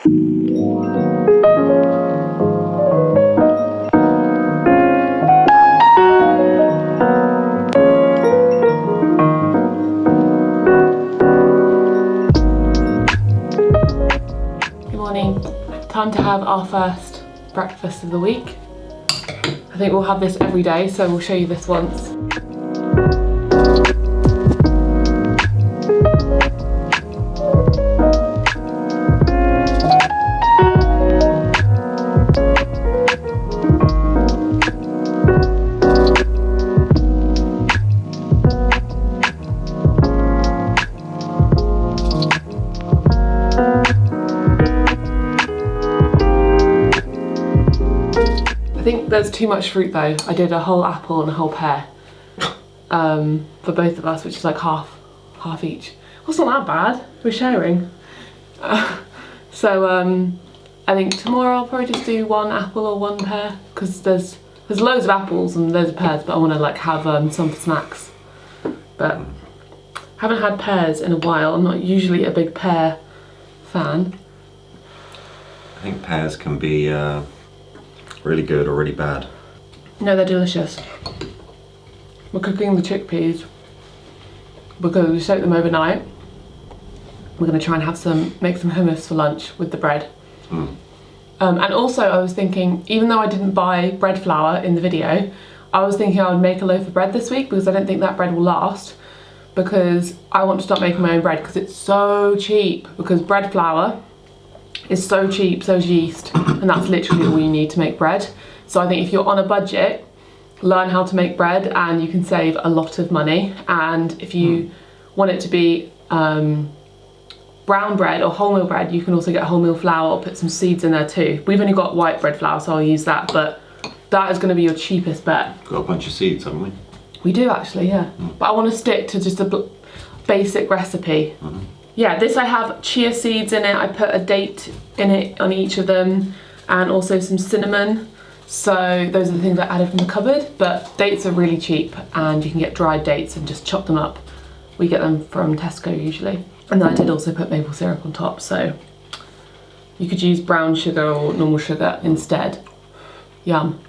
Good morning. Time to have our first breakfast of the week. I think we'll have this every day, so we'll show you this once. I think there's too much fruit though. I did a whole apple and a whole pear for both of us, which is like half each. Well, it's not that bad. We're sharing. So I think tomorrow I'll probably just do one apple or one pear because there's loads of apples and loads of pears, but I want to like have some for snacks. But haven't had pears in a while. I'm not usually a big pear fan. I think pears can be really good or really bad. No, they're delicious. We're cooking the chickpeas because we soak them overnight. We're going to try and make some hummus for lunch with the bread. And also I was thinking, even though I didn't buy bread flour in the video, I was thinking I would make a loaf of bread this week because I don't think that bread will last, because I want to start making my own bread because it's so cheap, because bread flour is so cheap, so is yeast, and that's literally all you need to make bread. So I think if you're on a budget, learn how to make bread and you can save a lot of money. And if you want it to be brown bread or wholemeal bread, you can also get wholemeal flour or put some seeds in there too. We've only got white bread flour, so I'll use that, but that is going to be your cheapest bet. Got a bunch of seeds, haven't we? We do actually, yeah. But I want to stick to just a basic recipe. Yeah, this I have chia seeds in it. I put a date in it on each of them, and also some cinnamon. So those are the things I added from the cupboard, but dates are really cheap and you can get dried dates and just chop them up. We get them from Tesco usually. And then I did also put maple syrup on top, so you could use brown sugar or normal sugar instead. Yum.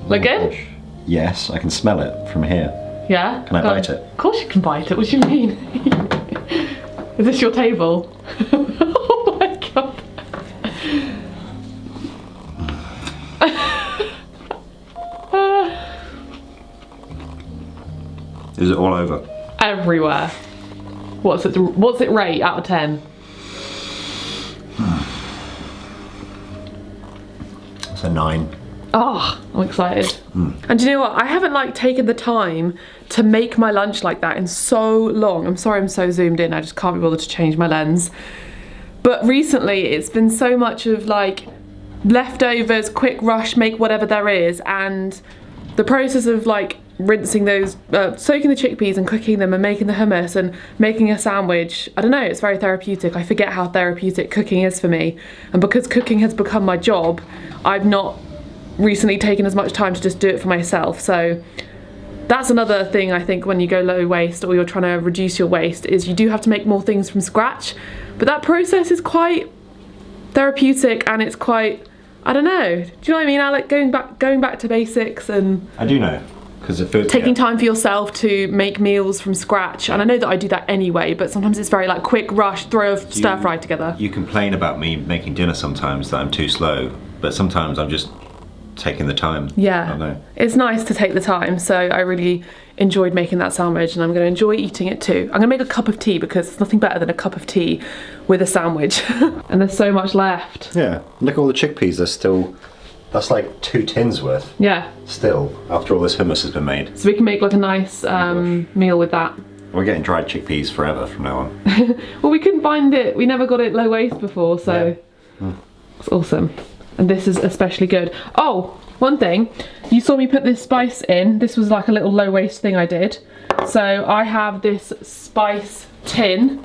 Look good? Gosh. Yes, I can smell it from here. Yeah? Can I bite it? Of course you can bite it, what do you mean? Is this your table? Oh my god. Is it all over? Everywhere. What's it rate out of 10? It's a 9. Oh, I'm excited. And do you know what? I haven't like taken the time to make my lunch like that in so long. I'm sorry I'm so zoomed in, I just can't be bothered to change my lens. But recently it's been so much of like leftovers, quick rush, make whatever there is, and the process of like rinsing those, soaking the chickpeas and cooking them and making the hummus and making a sandwich, I don't know, it's very therapeutic. I forget how therapeutic cooking is for me, and because cooking has become my job, I've not recently taken as much time to just do it for myself. So that's another thing I think when you go low waste or you're trying to reduce your waste, is you do have to make more things from scratch, but that process is quite therapeutic and it's quite, I don't know, do you know what I mean, Alec? Going back to basics, and I do know, because it feels taking time for yourself to make meals from scratch. And I know that I do that anyway, but sometimes it's very like quick rush, throw a stir fry together. You complain about me making dinner sometimes, that I'm too slow, but sometimes I'm just taking the time. Yeah, I don't know. It's nice to take the time, so I really enjoyed making that sandwich and I'm going to enjoy eating it too. I'm going to make a cup of tea because there's nothing better than a cup of tea with a sandwich. And there's so much left. Yeah, look at all the chickpeas, there's still, that's like 2 tins worth. Yeah. Still, after all this hummus has been made. So we can make like a nice meal with that. We're getting dried chickpeas forever from now on. Well, we couldn't find it. We never got it low waste before, so it's awesome. And this is especially good. Oh, one thing, you saw me put this spice in. This was like a little low waste thing I did. So I have this spice tin,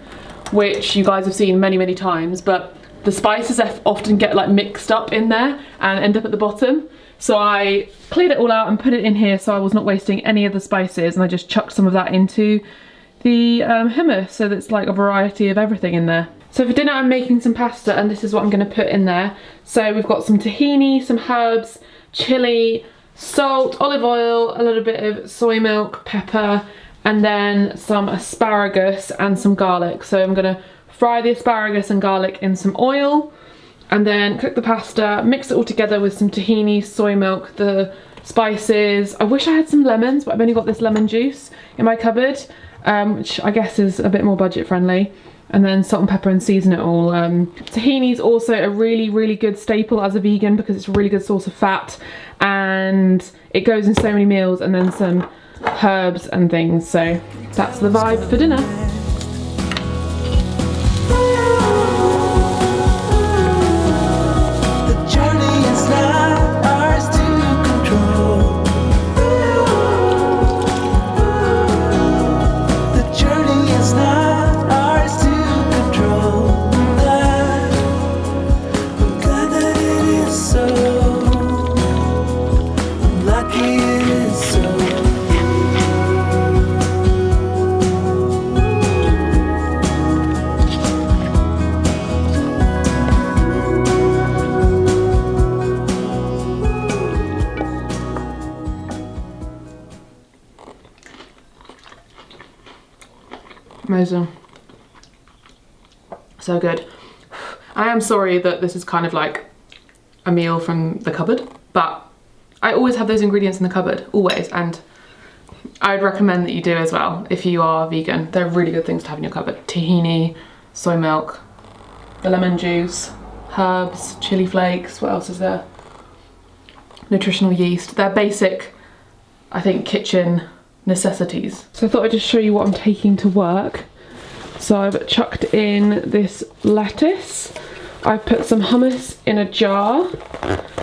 which you guys have seen many, many times, but the spices often get like mixed up in there and end up at the bottom. So I cleared it all out and put it in here so I was not wasting any of the spices, and I just chucked some of that into the hummus, so that's like a variety of everything in there. So for dinner I'm making some pasta, and this is what I'm going to put in there. So we've got some tahini, some herbs, chili, salt, olive oil, a little bit of soy milk, pepper, and then some asparagus and some garlic. So I'm going to fry the asparagus and garlic in some oil and then cook the pasta, mix it all together with some tahini, soy milk, the spices. I wish I had some lemons, but I've only got this lemon juice in my cupboard, which I guess is a bit more budget friendly. And then salt and pepper and season it all. Tahini is also a really, really good staple as a vegan because it's a really good source of fat and it goes in so many meals, and then some herbs and things. So that's the vibe for dinner. Amazing. So good. I am sorry that this is kind of like a meal from the cupboard, but I always have those ingredients in the cupboard, always, and I would recommend that you do as well if you are vegan. They're really good things to have in your cupboard. Tahini, soy milk, the lemon juice, herbs, chili flakes, what else is there? Nutritional yeast. They're basic, I think, kitchen necessities. So I thought I'd just show you what I'm taking to work. So I've chucked in this lettuce. I've put some hummus in a jar.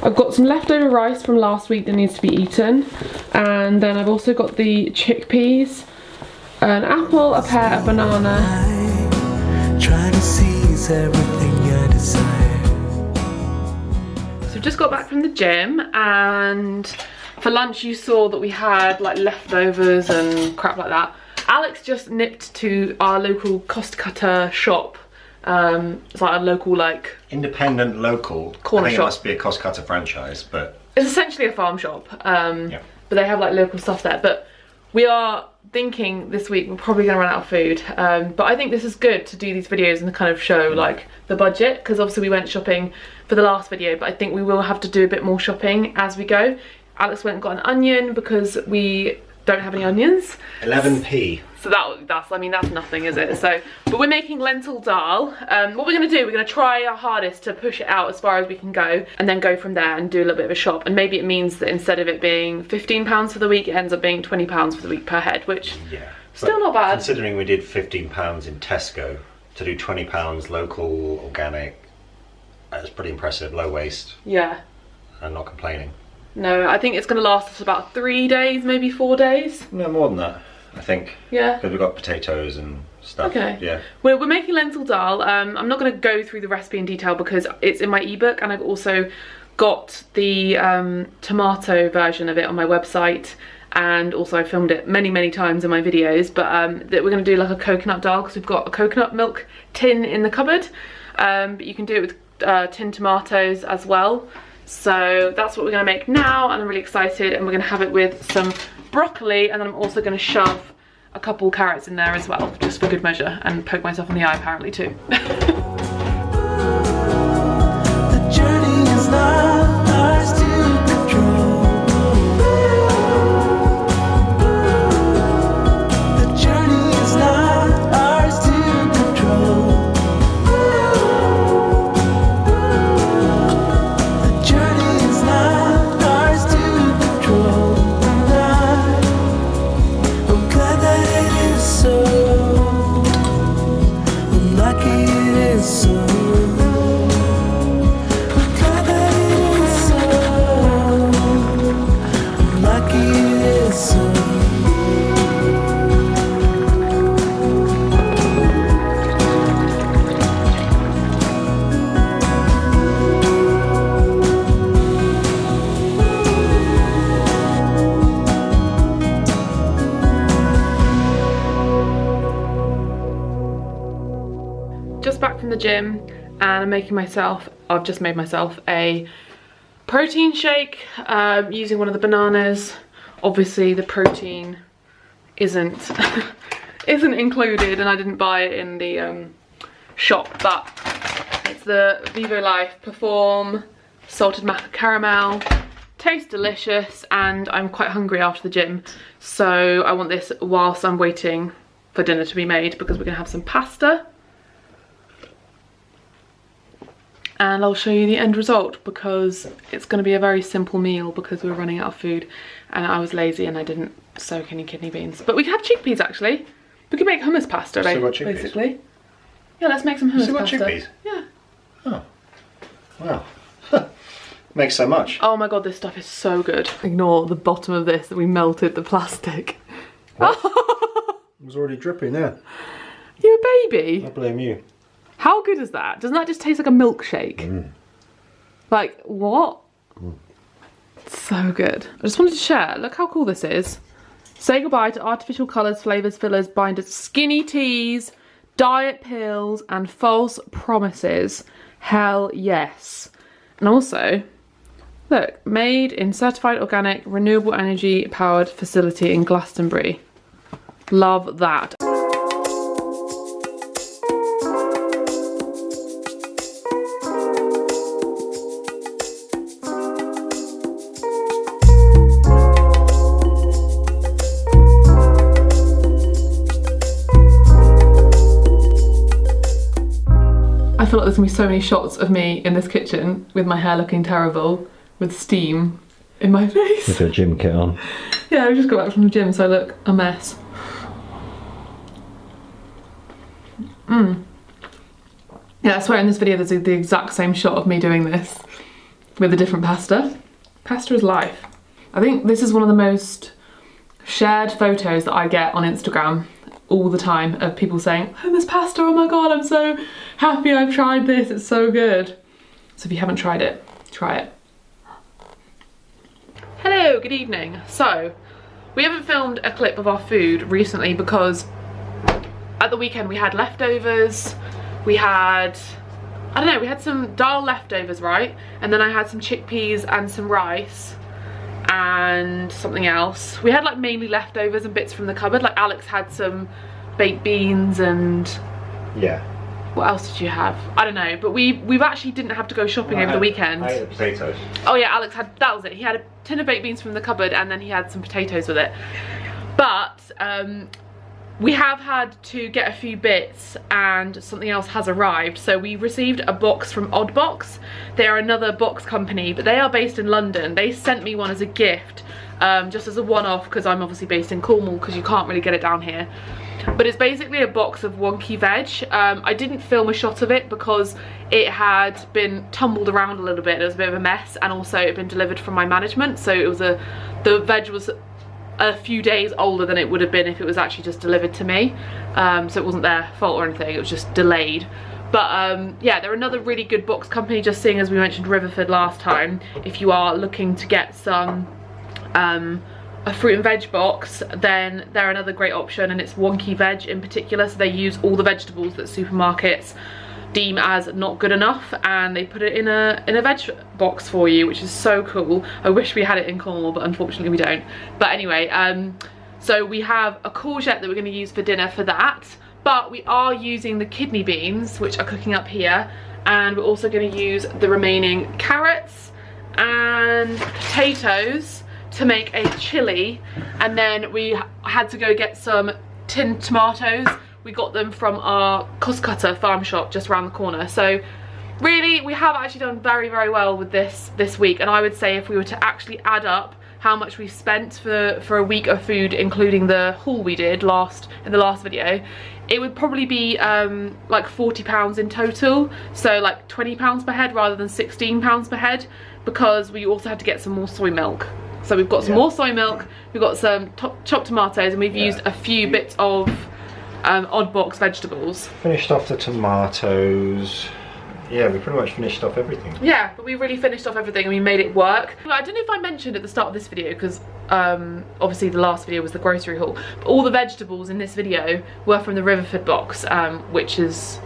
I've got some leftover rice from last week that needs to be eaten. And then I've also got the chickpeas, an apple, a pear, a banana. Try to seize everything I desire. So I've just got back from the gym, and for lunch you saw that we had like leftovers and crap like that. Alex just nipped to our local cost cutter shop. It's like a local, like, independent local corner I think shop. It must be a cost cutter franchise, but It's essentially a farm shop, Yeah. but they have like local stuff there. But we are thinking this week we're probably going to run out of food, but I think this is good to do these videos and kind of show like the budget, because obviously we went shopping for the last video, but I think we will have to do a bit more shopping as we go. Alex went and got an onion because we don't have any onions. 11p. So that's, I mean, that's nothing, is it? So, but we're making lentil dal. What we're gonna do, we're gonna try our hardest to push it out as far as we can go, and then go from there and do a little bit of a shop. And maybe it means that instead of it being £15 for the week, it ends up being £20 for the week per head, which still not bad. Considering we did £15 in Tesco, to do £20 local, organic, that's pretty impressive. Low waste. Yeah. And not complaining. No, I think it's gonna last us about 3 days, maybe 4 days. No, more than that, I think. Yeah. Because we've got potatoes and stuff. Okay. Yeah. We're making lentil dal. I'm not going to go through the recipe in detail because it's in my ebook, and I've also got the tomato version of it on my website, and also I filmed it many times in my videos. But that we're going to do like a coconut dal because we've got a coconut milk tin in the cupboard. But you can do it with tinned tomatoes as well. So that's what we're going to make now, and I'm really excited. And we're going to have it with some broccoli, and then I'm also going to shove a couple carrots in there as well, just for good measure, and poke myself in the eye apparently too. The journey is not ours to control. The journey is not ours to control. The journey is not ours to control. I'm glad that it is so. I'm lucky it is so. I'm glad that it is so. I'm lucky it is so. Just back from the gym, and I'm making myself, I've just made myself a protein shake using one of the bananas. Obviously the protein isn't isn't included, and I didn't buy it in the shop, but it's the Vivo Life Perform salted caramel. Tastes delicious, and I'm quite hungry after the gym, so I want this whilst I'm waiting for dinner to be made, because we're gonna have some pasta. And I'll show you the end result, because it's going to be a very simple meal because we're running out of food, and I was lazy and I didn't soak any kidney beans. But we can have chickpeas actually. We can make hummus pasta, basically. Yeah, let's make some hummus pasta. Chickpeas? Yeah. Oh. Wow. Makes so much. Oh my god, this stuff is so good. Ignore the bottom of this that we melted the plastic. It was already dripping there. You a baby? I blame you. How good is that? Doesn't that just taste like a milkshake? Like, what? So good. I just wanted to share. Look how cool this is. Say goodbye to artificial colours, flavours, fillers, binders, skinny teas, diet pills, and false promises. Hell yes. And also, look, made in certified organic, renewable energy powered facility in Glastonbury. Love that. I feel like there's gonna be so many shots of me in this kitchen with my hair looking terrible, with steam in my face. With your gym kit on. Yeah, I just got back from the gym, so I look a mess. Yeah, I swear in this video there's the exact same shot of me doing this with a different pasta. Pasta is life. I think this is one of the most shared photos that I get on Instagram all the time, of people saying, hummus pasta, oh my god, I'm so happy I've tried this, it's so good. So if you haven't tried it, try it. Hello, good evening. So, we haven't filmed a clip of our food recently because at the weekend we had leftovers, we had I don't know, we had some dal leftovers, right? And then I had some chickpeas and some rice and something else. We had like mainly leftovers and bits from the cupboard. Like Alex had some baked beans and... Yeah. What else did you have? I don't know, but we've actually didn't have to go shopping over the weekend. I ate the potatoes. Oh yeah, Alex had, that was it. He had a tin of baked beans from the cupboard and then he had some potatoes with it. But we have had to get a few bits and something else has arrived. So we received a box from Oddbox. They are another box company, but they are based in London. They sent me one as a gift, just as a one-off, because I'm obviously based in Cornwall, because you can't really get it down here. But it's basically a box of Wonky veg. I didn't film a shot of it because it had been tumbled around a little bit. It was a bit of a mess, and also it had been delivered from my management, so it was the veg was a few days older than it would have been if it was actually just delivered to me. So it wasn't their fault or anything, it was just delayed. But yeah, they're another really good box company, just seeing as we mentioned Riverford last time. If you are looking to get some a fruit and veg box, then they're another great option, and it's Wonky veg in particular. So they use all the vegetables that supermarkets deem as not good enough, and they put it in a veg box for you, which is so cool. I wish we had it in Cornwall, but unfortunately we don't. But anyway, so we have a courgette that we're going to use for dinner for that, but we are using the kidney beans, which are cooking up here, and we're also going to use the remaining carrots and potatoes to make a chilli. And then we had to go get some tinned tomatoes. We got them from our cost cutter farm shop just around the corner. So really, we have actually done very, very well with this week. And I would say if we were to actually add up how much we spent for a week of food, including the haul we did in the last video, it would probably be like £40 in total. So like £20 per head rather than £16 per head, because we also had to get some more soy milk. So we've got some more soy milk, we've got some chopped tomatoes, and we've used a few bits of Oddbox vegetables. Finished off the tomatoes. Yeah, we pretty much finished off everything. Yeah, but we really finished off everything and we made it work. I don't know if I mentioned at the start of this video, because obviously the last video was the grocery haul, but all the vegetables in this video were from the Riverford box, which is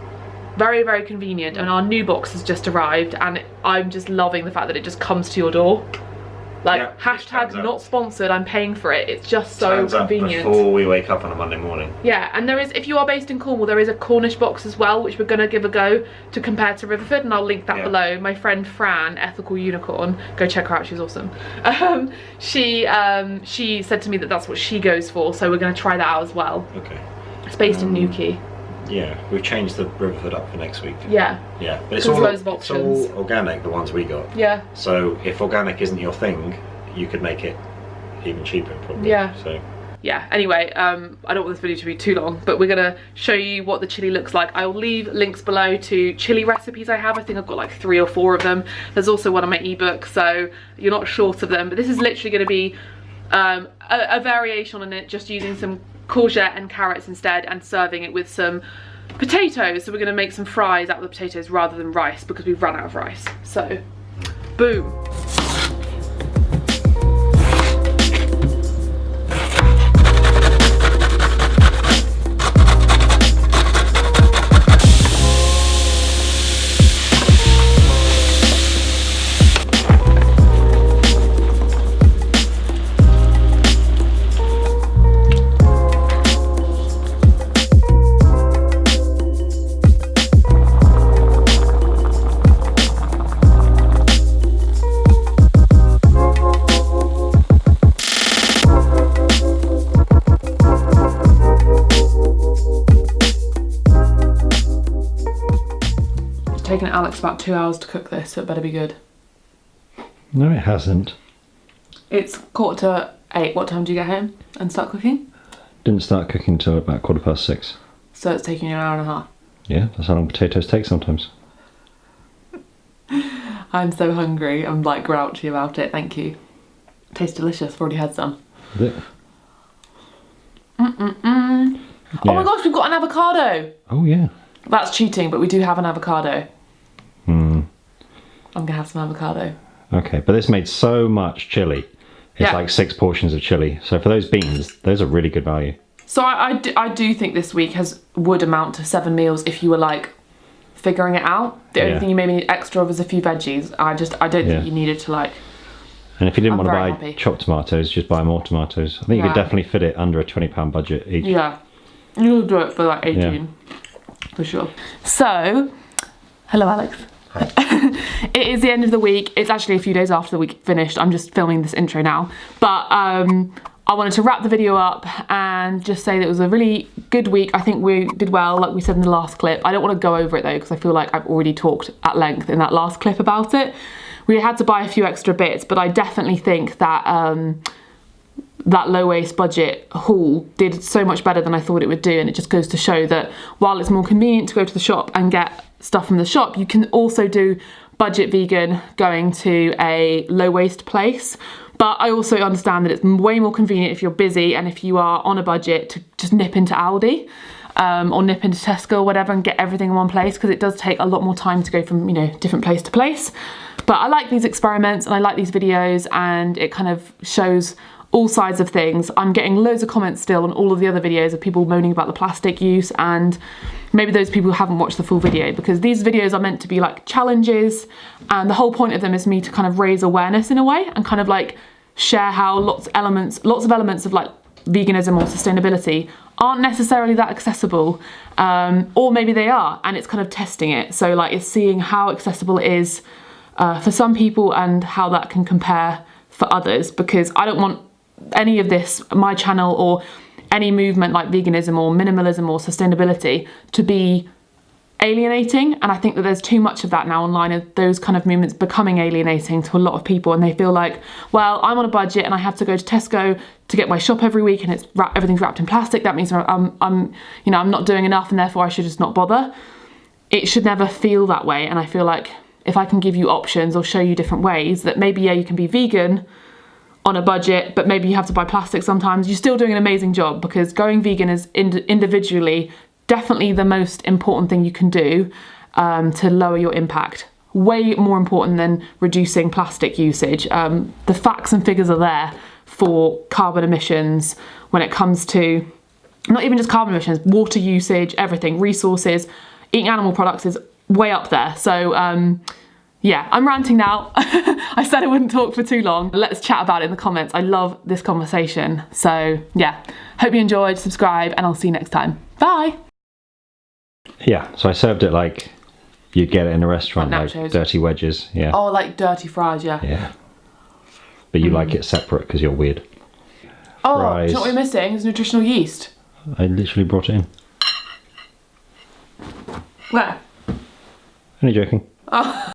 very, very convenient. And our new box has just arrived, and I'm just loving the fact that it just comes to your door. Like, hashtag not sponsored, I'm paying for it. It's just so convenient. Before we wake up on a Monday morning. Yeah, and there is, if you are based in Cornwall, there is a Cornish box as well, which we're going to give a go to compare to Riverford, and I'll link that below. My friend Fran, Ethical Unicorn, go check her out, she's awesome. She said to me that that's what she goes for, so we're going to try that out as well. Okay. It's based in Newquay. Yeah, we've changed the Riverford up for next week. Yeah. Yeah, but it's all organic, the ones we got. Yeah. So if organic isn't your thing, you could make it even cheaper probably. Yeah. So. Yeah, anyway, I don't want this video to be too long, but we're gonna show you what the chili looks like. I'll leave links below to chili recipes I have. I think I've got like 3 or 4 of them. There's also one on my ebook, so you're not short of them. But this is literally gonna be a variation on it, just using some courgette and carrots instead, and serving it with some potatoes. So we're going to make some fries out of the potatoes rather than rice, because we've run out of rice. So boom. Taken Alex about 2 hours to cook this, so it better be good. No, it hasn't. It's 8:15. What time do you get home and start cooking? Didn't start cooking until about 6:15. So it's taking you an hour and a half. Yeah, that's how long potatoes take sometimes. I'm so hungry. I'm like grouchy about it. Thank you. Tastes delicious. I've already had some. Is it? Yeah. Oh my gosh, we've got an avocado. Oh yeah. That's cheating, but we do have an avocado. I'm gonna have some avocado. Okay, but this made so much chili. It's like 6 portions of chili. So for those beans, those are really good value. So I do think this week would amount to 7 meals if you were like figuring it out. The only Yeah. thing you maybe need extra of is a few veggies. I don't Yeah. think you needed to like. And if you didn't I'm want to very buy happy. chopped tomatoes, just buy more tomatoes. I think you Yeah. could definitely fit it under a £20 budget each. Yeah, you'll do it for like 18 for sure. So, hello Alex. It is the end of the week. It's actually a few days after the week finished. I'm just filming this intro now. But I wanted to wrap the video up and just say that it was a really good week. I think we did well, like we said in the last clip. I don't want to go over it though, because I feel like I've already talked at length in that last clip about it. We had to buy a few extra bits, but I definitely think that that low waste budget haul did so much better than I thought it would do. And it just goes to show that while it's more convenient to go to the shop and get stuff from the shop, you can also do budget vegan going to a low waste place. But I also understand that it's way more convenient if you're busy and if you are on a budget to just nip into Aldi or nip into Tesco or whatever and get everything in one place, because it does take a lot more time to go from, you know, different place to place. But I like these experiments and I like these videos, and it kind of shows all sides of things. I'm getting loads of comments still on all of the other videos of people moaning about the plastic use, and maybe those people haven't watched the full video, because these videos are meant to be like challenges, and the whole point of them is me to kind of raise awareness in a way and kind of like share how lots of elements of like veganism or sustainability aren't necessarily that accessible, or maybe they are, and it's kind of testing it. So like it's seeing how accessible it is for some people and how that can compare for others, because I don't want any of this, my channel or any movement like veganism or minimalism or sustainability, to be alienating. And I think that there's too much of that now online, of those kind of movements becoming alienating to a lot of people, and they feel like, well, I'm on a budget and I have to go to Tesco to get my shop every week, and everything's wrapped in plastic. That means I'm not doing enough, and therefore I should just not bother. It should never feel that way. And I feel like if I can give you options or show you different ways that maybe, yeah, you can be vegan on a budget, but maybe you have to buy plastic sometimes, you're still doing an amazing job, because going vegan is individually definitely the most important thing you can do to lower your impact. Way more important than reducing plastic usage. The facts and figures are there for carbon emissions when it comes to not even just carbon emissions, water usage, everything, resources. Eating animal products is way up there. So yeah, I'm ranting now. I said I wouldn't talk for too long. Let's chat about it in the comments. I love this conversation. So yeah, hope you enjoyed, subscribe, and I'll see you next time. Bye. Yeah, so I served it like you'd get it in a restaurant, Like like nachos. dirty wedges. Yeah. Oh, like dirty fries, yeah. Yeah. But you like it separate because you're weird. Oh, do Fries. you know what we're missing? Is nutritional yeast. I literally brought it in. Where? Only joking. Oh.